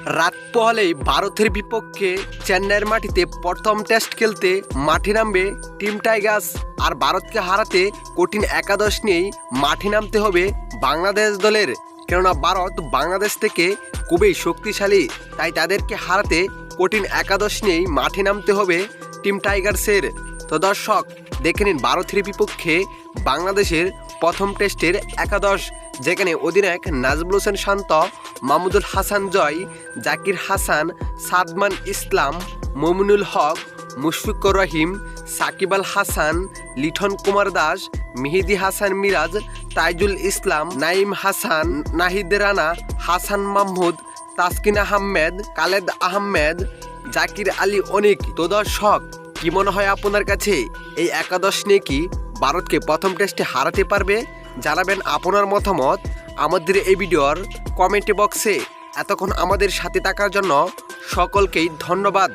রাত পোহালেই ভারতের বিপক্ষে চেন্নাইয়ের মাটিতে প্রথম টেস্ট খেলতে মাঠে নামবে টিম টাইগার্স। আর ভারতকে হারাতে কঠিন একাদশ নিয়েই মাঠে নামতে হবে বাংলাদেশ দলের। কেননা ভারত বাংলাদেশ থেকে খুবই শক্তিশালী, তাই তাদেরকে হারাতে কঠিন একাদশ নিয়েই মাঠে নামতে হবে টিম টাইগার্সের। তো দর্শক, দেখে নিন ভারতের বিপক্ষে বাংলাদেশের প্রথম টেস্টের একাদশ, যেখানে অধিনায়ক নাজমুল হোসেন শান্ত, মাহমুদুল হাসান জয়, জাকির হাসান, সাদমান ইসলাম, মমিনুল হক, মুশফিকুর রহিম, সাকিব আল হাসান, লিঠন কুমার দাস, মেহেদি হাসান মিরাজ, তাইজুল ইসলাম, নাইম হাসান, নাহিদ রানা, হাসান মাহমুদ, তাসকিন আহমেদ, খালেদ আহমেদ, জাকির আলী অনিক। তো দর্শক, কি মনে হয় আপনার কাছে এই একাদশ নিয়ে কি ভারতকে প্রথম টেস্টে হারাতে পারবে? জানাবেন আপনার মতামত আমাদের এই ভিডিওর কমেন্ট বক্সে। এতক্ষণ আমাদের সাথে থাকার জন্য সকলকেই ধন্যবাদ।